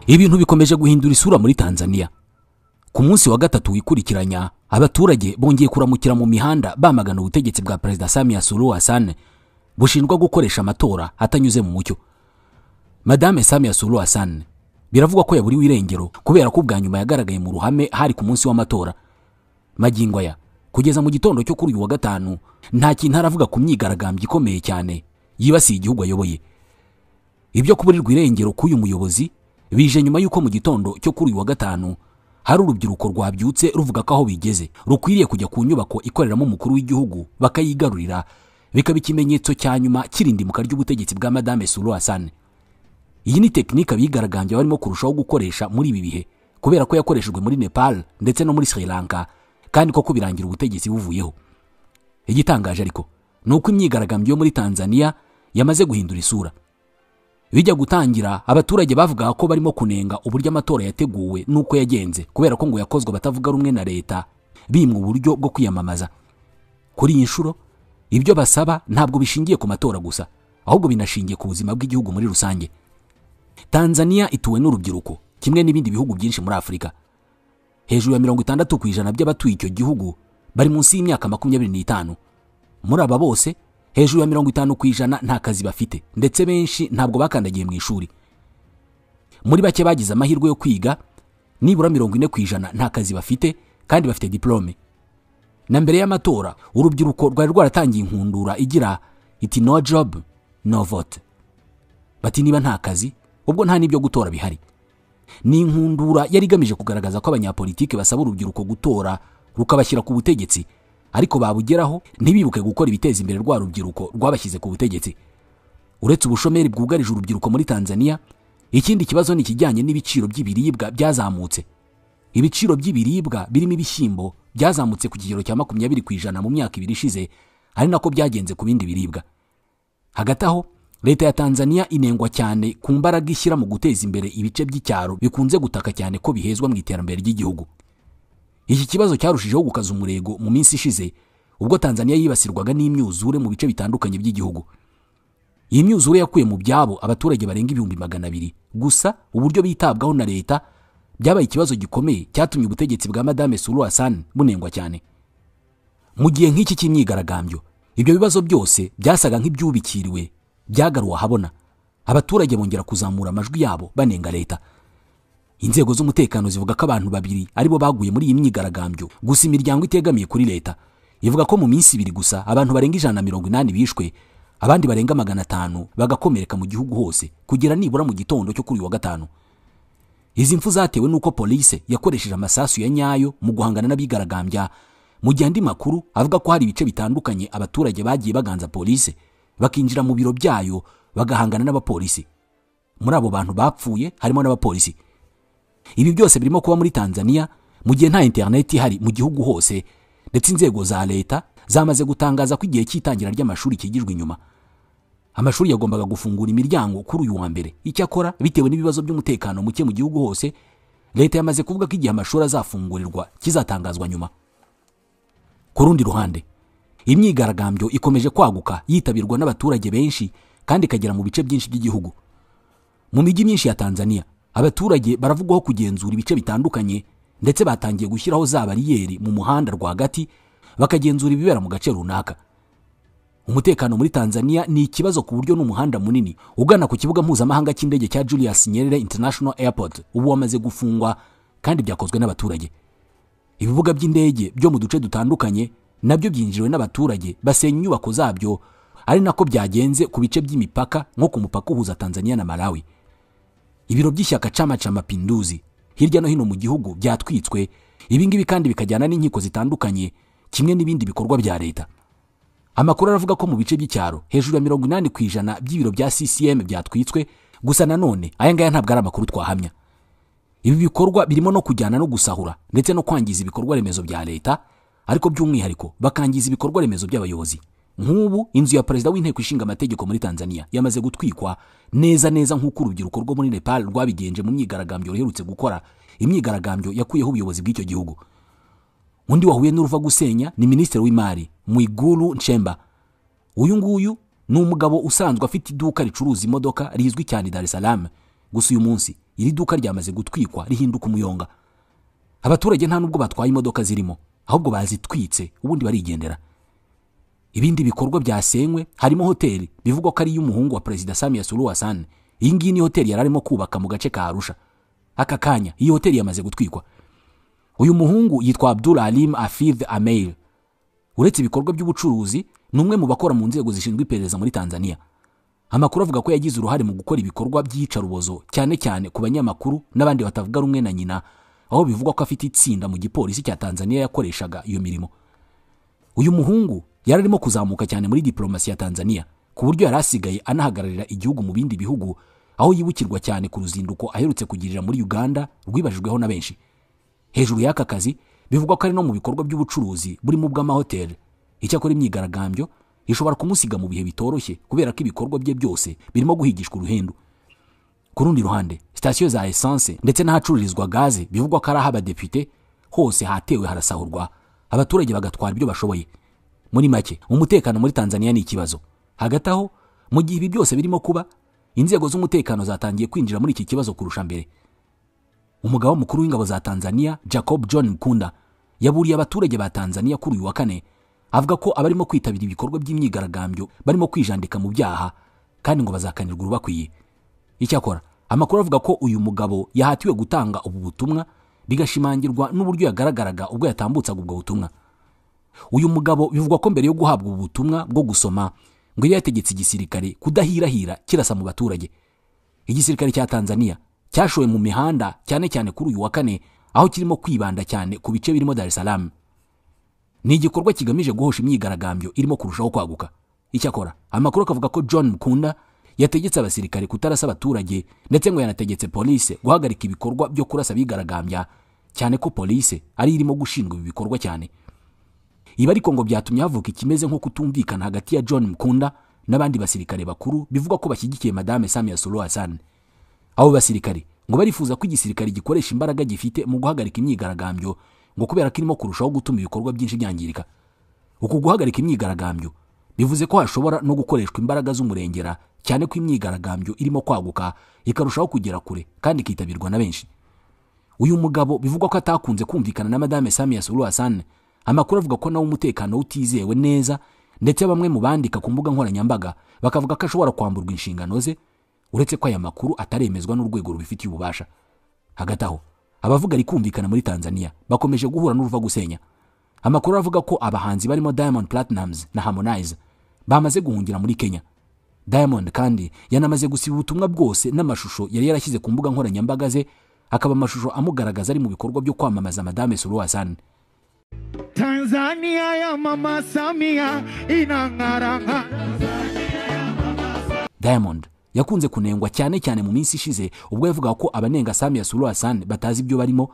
Ibintu bikomeje guhindura isura muri Tanzania. Ku munsi wa gatatu wikurikiranya, abaturage bongeye kuramukira mu mihanda bamagana ubutegetsi bwa Perezida Samia Suluhu Hassan bushinjwa gukoresha amatora atanyuze mu mucyo. Madame Samia Suluhu Hassan biravugwa ko yaburiwe irengero kubera ko ubwa nyuma yagaragaye mu ruhame hari ku munsi w'amatora. Magingo aya kugeza mu gitondo cyo kuri uyu wa gatanu nta kintu aravuga ku myigaragambyo ikomeye cyane yibasiye igihugu ayoboye. Ibyo kuburirwa irengero k'uyu muyobozi bije nyuma yuko mu gitondo cyo kuri uyu wa gatanu hari urubyiruko rwabyutse ruvuga ko aho bigeze rukwiriye kujya ku nyubako ikoreramo umukuru w'igihugu bakayigarurira, bikaba ikimenyetso cya nyuma kirindimuka ry'ubutegetsi bwa Madame Suluhu Hassan. Iyi ni tekinike abigaragambya barimo kurushaho gukoresha muri ibi bihe kubera ko yakoreshejwe muri Nepal ndetse no muri Sri Lanka, kandi koko birangira ubutegetsi buvuyeho. Igitangaje ariko ni uko imyigaragambyo yo muri Tanzania yamaze guhindura isura. Bijya gutangira abaturage bavuga ko barimo kunenga uburyo amatora yateguwe nuko yagenze kubera ko ngo yakozwe batavuga rumwe na leta, bimwe uburyo bwo kwiyamamaza. Kuri iyi nshuro ibyo basaba ntabwo bishingiye ku matora gusa, ahubwo binashingiye ku buzima bw'igihugu muri rusange. Tanzania ituwe n'urubyiruko kimwe n'ibindi bihugu byinshi muri Afrika. Hejuru ya 60% by'abatuye icyo gihugu bari munsi y'imyaka 25. Muri aba bose hejuru ya 50% nta kazi bafite, ndetse benshi ntabwo bakandagiye mu ishuri. Muri bake bagize amahirwe yo kwiga, nibura 40% nta kazi bafite kandi bafite diplome. Na mbere y'amatora urubyiruko rwari rwaratangiye inkundura igira iti no job no vote. Bati niba nta kazi ubwo nta nibyo gutora bihari. Ni inkundura yari igamije kugaragaza ko abanyapolitike basaba urubyiruko gutora rukabashyira ku butegetsi, ariko babugeraho ntibibuke gukora ibiteza imbere rwa rubyiruko rwabashyize ku butegetsi. Uretse ubushomeri bwugarije urubyiruko muri Tanzania, ikindi kibazo ni kijyanye n'ibiciro by'ibiribwa byazamutse. Ibiciro by'ibiribwa birimo ibishyimbo byazamutse ku kigero cya 20% mu myaka 2 ishize, ari nako byagenze ku bindi biribwa. Hagati aho leta ya Tanzania inengwa cyane ku mbaraga ishyira mu guteza imbere ibice by'icyaro bikunze gutaka cyane ko bihezwa mu iterambere ry'igihugu. Iki kibazo cyarushijeho gukaza umurego mu minsi ishize ubwo Tanzania yibasirwaga n'imyuzure mu bice bitandukanye by'igihugu. Iyi myuzure yakuye mu byabo abaturage barenga 200,000 gusa. Uburyo bitabwaho na leta byabaye ikibazo gikomeye cyatumye ubutegetsi bwa Madame Suluhu Hassan bunengwa cyane. Mu gihe nk'iki cy'imyigaragambyo ibyo bibazo byose byasaga nk'ibyubikiriwe byagaruwa habona, abaturage bongera kuzamura amajwi yabo banenga leta. Inzego z'umutekano zivuga ko abantu 2 aribo baguye muri iyi myigaragambyo, gusa imiryango itegamiye kuri leta ivuga ko mu minsi 2 gusa abantu barenga 180 bishwe, abandi barenga 500 bagakomereka mu gihugu hose kugera nibura mu gitondo cyo kuri wa gatanu. Izi mfu zatewe nuko police yakoresheje amasasu ya nyayo mu guhangana n'abigaragambya, mu gihe andi makuru avuga ko hari ibice bitandukanye abaturage bagiye baganza police bakinjira mu biro byayo bagahangana n'abapolisi. Muri abo bantu bapfuye harimo n'abapolisi. Ibi byose birimo kuba muri Tanzania mu gihe nta internet ihari mu gihugu hose, ndetse inzego za leta zamaze gutangaza ko igihe cy'itangira ry'amashuri kigijwe inyuma. Amashuri yagombaga gufungura imiryango kuri uyu wa mbere. Icyakora bitewe n'ibibazo by'umutekano muke mu gihugu hose, leta yamaze kuvuga ko igihe amashuri azafungurirwa kizatangazwa nyuma. Ku rundi ruhande, imyigaragambyo ikomeje kwaguka yitabirwa n'abaturage benshi kandi ikagera mu bice byinshi by'igihugu. Mu mijyi myinshi ya Tanzania abaturage baravugwaho kugenzura ibice bitandukanye, ndetse batangiye gushyiraho za bariyeri mu muhanda rwagati bakagenzura ibibera mu gace runaka. Umutekano muri Tanzania ni ikibazo ku buryo n'umuhanda munini ugana ku kibuga mpuzamahanga cy'indege cya Julius Nyerere International Airport ubu wamaze gufungwa, kandi byakozwe n'abaturage. Ibibuga by'indege byo mu duce dutandukanye nabyo byinjiriwe n'abaturage basenya inyubako zabyo, ari nako byagenze ku bice by'imipaka nko ku mupaka uhuza Tanzania na Malawi. Ibiro by'ishyaka Chama cha Mapinduzi hirya no hino mu gihugu byatwitswe, ibingibi kandi bikajyana n'inkiko zitandukanye kimwe n'ibindi bikorwa bya leta. Amakuru aravuga ko mu bice by'icyaro hejuru ya 80% by'ibiro bya CCM byatwitswe, gusa nanone aya ngaya ntabwo ari amakuru twahamya. Ibi bikorwa birimo no kujyana no gusahura ndetse no kwangiza ibikorwa remezo bya leta, ariko by'umwihariko bakangiza ibikorwa remezo by'abayobozi. Nk'ubu inzu ya perezida w'inteko ishinga amategeko muri Tanzania yamaze gutwikwa neza nk'uko urubyiruko rwo muri Nepal rwabigenje mu myigaragambyo ruherutse gukora, imyigaragambyo yakuyeho ubuyobozi bw'icyo gihugu. Undi wahuye n'uruva gusenya ni Minisitiri w'Imari Mwigulu Nchemba. Uyu ni umugabo usanzwe afite iduka ricuruza imodoka rizwi cyane Dar es Salaam, gusa uyu munsi iri duka ryamaze gutwikwa rihinduka umuyonga. Abaturage nta nubwo batwaye imodoka zirimo, ahubwo bazitwitse ubundi barigendera. Ibindi bikorwa byasenywe harimo hoteli bivugwa ko ari y'umuhungu wa Perezida Samia Suluhu Hassan. Iyi ngiyi ni hoteli yararimo kubaka mu gace ka Arusha. Aka kanya iyi hoteli yamaze gutwikwa. Uyu muhungu yitwa Abdul Alim Afidh Ameir. Uretse ibikorwa by'ubucuruzi, numwe mu bakora mu nzego zishinzwe iperereza muri Tanzania. Amakuru avuga ko yagize uruhare mu gukora ibikorwa by'iyicarubozo cyane cyane ku banyamakuru n'abandi batavuga rumwe na nyina, aho bivugwa ko afite itsinda mu gipolisi cya Tanzania yakoreshaga iyo mirimo. Uyu muhungu yararimo kuzamuka cyane muri diplomasi ya Tanzania ku buryo yarasigaye anahagararira igihugu mu bindi bihugu, aho yibukirwa cyane ku ruzinduko aherutse kugirira muri Uganda rwibajijweho na benshi. Hejuru y'aka kazi bivugwa ko ari no mu bikorwa by'ubucuruzi burimo bw'amahoteli. Icyakora imyigaragambyo ishobora kumusiga mu bihe bitoroshye kubera ko ibikorwa bye byose birimo guhigishwa uruhendo. Ku rundi ruhande, sitasiyo za essence ndetse n'ahacururizwa gaze bivugwa ko ari abadepite hose hatewe harasahurwa, abaturage bagatwara ibyo bashoboye. Muri make, umutekano muri Tanzania ni ikibazo. Hagati aho, mu gihe ibi byose birimo kuba, inzego z'umutekano zatangiye kwinjira muri iki kibazo kurusha mbere. Umugaba mukuru w'ingabo za Tanzania, Jacob John Mkunda, yaburiye abaturage ba Tanzania kuri uyu wa kane, avuga ko abarimo kwitabira ibikorwa by'imyigaragambyo barimo kwijandika mu byaha kandi ngo bazakanirwa urubakwiye. Icyakora, amakuru avuga ko uyu mugabo yahatiwe gutanga ubu butumwa, bigashimangirwa n'uburyo yagaragaraga ubwo yatambutsaga ubwo butumwa. Uyu mugabo bivugwa ko mbere yo guhabwa ubu butumwa bwo gusoma ngo yategetse igisirikare kudahirahira kirasa mu baturage. Igisirikare cya Tanzania cyashowe mu mihanda cyane cyane kuri uyu wa kane, aho kirimo kwibanda cyane ku bice birimo Dar es Salaam. Ni igikorwa kigamije guhosha imyigaragambyo irimo kurushaho kwaguka. Icyakora, amakuru akavuga ko John Mkunda yategetse abasirikare kutarasa abaturage ndetse ngo yanategetse polisi guhagarika ibikorwa byo kurasa abigaragambya, cyane ko polisi ari irimo gushinzwe ibi bikorwa cyane. Ibi ariko ngo byatumye havuka ikimeze nko kutumvikana hagati ya John Mkunda n'abandi basirikare bakuru bivugwa ko bashyigikiye Madame Samia Suluhu Hassan. Abo basirikare ngo barifuza ko igisirikare gikoresha imbaraga gifite mu guhagarika imyigaragambyo, ngo kubera ko irimo kurushaho gutuma ibikorwa byinshi byangirika. Uku guhagarika imyigaragambyo bivuze ko hashobora no gukoreshwa imbaraga z'umurengera, cyane ko imyigaragambyo irimo kwaguka ikarushaho kugera kure kandi ikitabirwa na benshi. Uyu mugabo bivugwa ko atakunze kumvikana na Madame Samia Suluhu Hassan. Amakuru avuga ko nawe umutekano utizewe neza, ndetse bamwe mu bandika ku mbuga nkoranyambaga bakavuga ko ashobora kwamburwa inshingano ze, uretse ko aya makuru ataremezwa n'urwego rubifitiye ububasha. Hagati aho, abavuga ari kumvikana muri Tanzania bakomeje guhura n'uruva gusenya. Amakuru avuga ko abahanzi barimo Diamond Platnumz na Harmonize bamaze guhungira muri Kenya. Diamond kandi yanamaze gusiba ubutumwa bwose n'amashusho yari yarashyize ku mbuga nkoranyambaga ze, akaba amashusho amugaragaza ari mu bikorwa byo kwamamaza Madame Suluhu Hassan. Tanzania ya Mama Samia inang'aranga. Diamond yakunze kunengwa cyane cyane mu minsi ishize ubwo yavuga ko abanenga Samia Suluhu Hassan batazi ibyo barimo,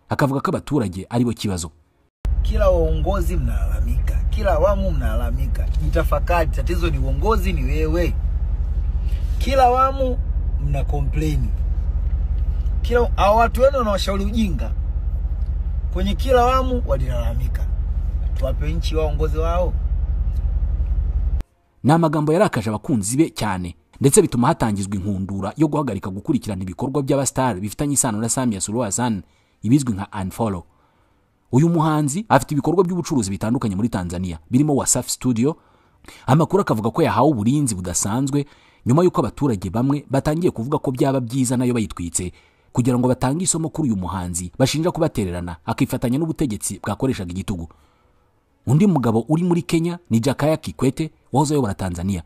akavuga ko abaturage ari bo kibazo. Kila uongozi mnalalamika, kila awamu mnalalamika. Jitafakari, tatizo ni uongozi, ni wewe. Kila awamu mna complain. Kila watu wenu wanawashauri ujinga. Kwenye kila awamu walilalamika. Tuwape nchi waongozi wao. Ni amagambo yarakaje abakunzi be cyane, ndetse bituma hatangizwa inkundura yo guhagarika gukurikirana ibikorwa by'abastar bifitanye isano na Samia Suluhu Hassan, ibizwi nka unfollow. Uyu muhanzi afite ibikorwa by'ubucuruzi bitandukanye muri Tanzania birimo Wasafi Studio. Amakuru akavuga ko yahawe uburinzi budasanzwe nyuma y'uko abaturage bamwe batangiye kuvuga ko byaba byiza nayo bayitwitse, kugira ngo batange isomo kuri uyu muhanzi bashinja kubatererana akifatanya n'ubutegetsi bwakoreshaga igitugu. Undi mugabo uri muri Kenya ni Jakaya Kikwete wahoze ayobora Tanzania.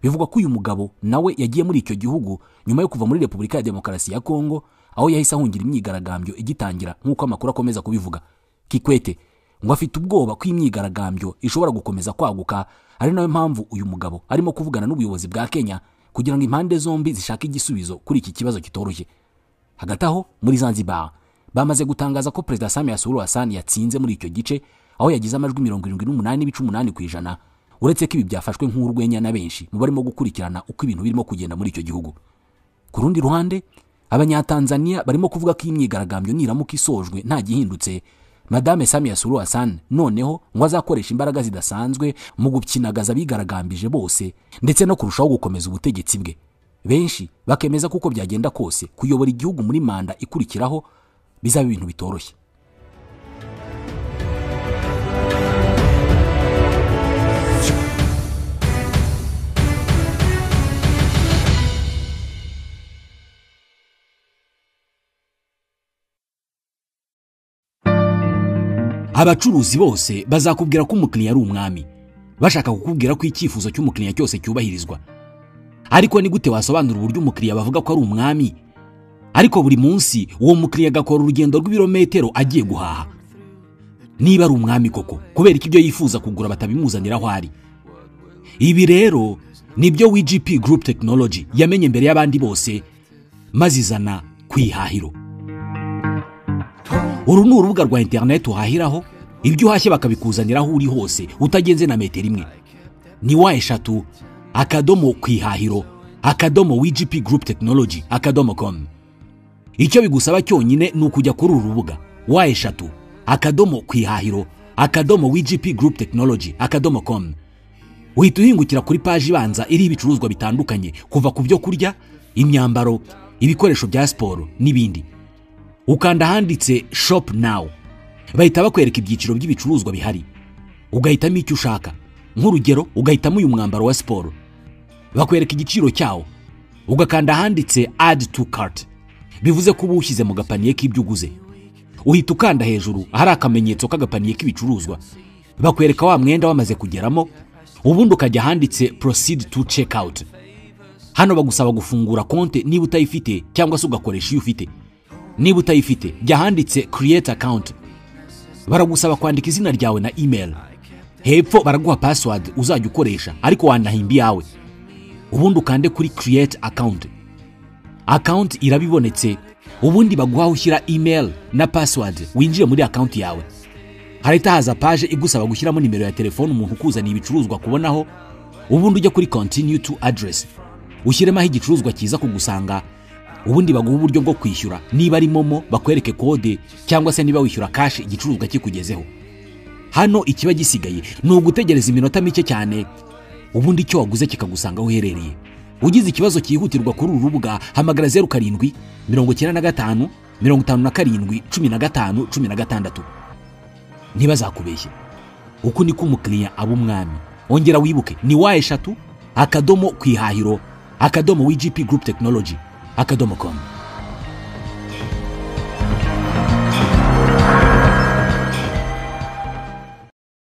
Bivugwa ko uyu mugabo nawe yagiye muri icyo gihugu nyuma yo kuva muri Repubulika ya Demokarasi ya Kongo, aho yahise ahungira imyigaragambyo igitangira nk'uko amakuru akomeza kubivuga. Kikwete ngo afite ubwoba ko imyigaragambyo ishobora gukomeza kwaguka, ari nayo mpamvu uyu mugabo arimo kuvugana n'ubuyobozi bwa Kenya kugira ngo impande zombi zishake igisubizo kuri iki kibazo kitoroshye. Hagati aho, muri Zanzibar bamaze gutangaza ko Perezida Samia Suluhu Hassan yatsinze muri icyo gice, aho yagize amajwi 78.8%, uretse ko ibi byafashwe nk'urwenya na benshi mu barimo gukurikirana uko ibintu birimo kugenda muri icyo gihugu. Ku rundi ruhande, abanyatanzania barimo kuvuga ko imyigaragambyo niramuka isojwe nta gihindutse, Madame Samia Suluhu Hassan noneho ngo azakoresha imbaraga zidasanzwe mu gupyinagaza abigaragambije bose ndetse no kurushaho gukomeza ubutegetsi bwe. benshi bakemeza kuko byagenda kose kuyobora igihugu muri manda ikurikiraho bizaba ibintu bitoroshye. Abacuruzi bose bazakubwira ko umukiriya ari umwami, bashaka kukubwira ko icyifuzo cy'umukiriya cyose cyubahirizwa. Ariko ni gute wasobanura uburyo umukiriya bavuga ko ari umwami ariko buri munsi uwo mukiriya agakora urugendo rw'ibirometero agiye guhaha? Niba ari umwami koko, kubera iki ibyo yifuza kugura batabimuzanira aho ari? Ibi rero nibyo WGP Group Technology yamenye mbere y'abandi bose maze izana kwihahiro. Uru ni urubuga rwa internet uhahiraho ibyo uhashye bakabikuzaniraho uri hose utagenze na metero imwe. Ni wa3.kwihahiro.wgpgrouptechnology.com. Icyo bigusaba cyonyine ni ukujya kuri uru rubuga wa3.kwihahiro.wgpgrouptechnology.com. Uhita uhingukira kuri page ibanza iri ibicuruzwa bitandukanye kuva ku byo kurya, imyambaro, ibikoresho bya siporo n'ibindi. Ukanda handitse shop now, bahita bakwereka ibyiciro by'ibicuruzwa bihari, ugahitamo icyo ushaka. Nk'urugero ugahitamo uyu mwambaro wa siporo, bakwereka igiciro cyawo, ugakanda handitse add to cart, bivuze ko ubushyize mu gapaniye k'ibyo uguze. Uhita ukanda hejuru ahari akamenyetso k'agapaniye k'ibicuruzwa, bakwereka wa mwenda wamaze kugeramo, ubundi ukajya handitse proceed to checkout. Hano bagusaba gufungura konte niba utayifite cyangwa se ugakoresha iyo ufite. Niba utayifite jya handitse create account, baragusaba kwandika izina ryawe na email. Hepfo baraguha password uzajya ukoresha ariko wanahimba yawe. Ubundi ukande kuri create account. Account irabibonetse, ubundi baguha ushyira email na password winjiye muri account yawe. Harita haza page igusaba gushyiramo nimero ya telefone umuntu ukuzaniye ibicuruzwa kubonaho. Ubundi ujya kuri continue to address, ushyiremo igicuruzwa kiza kugusanga. Ubundi baguha uburyo bwo kwishyura, niba ari momo bakwereke kode cyangwa se niba wishyura cash igicuruzwa kikugezeho. Hano ikiba gisigaye ni ugutegereza iminota mike cyane, ubundi icyo waguze kikagusanga aho uherereye. Ugize ikibazo cyihutirwa kuri uru rubuga hamagara 07 95 57 15 16. Ntibazakubeshye, uku niko umukiriya aba umwami. Ongera wibuke ni wa3.kwihahiro.wgpgrouptechnology.com.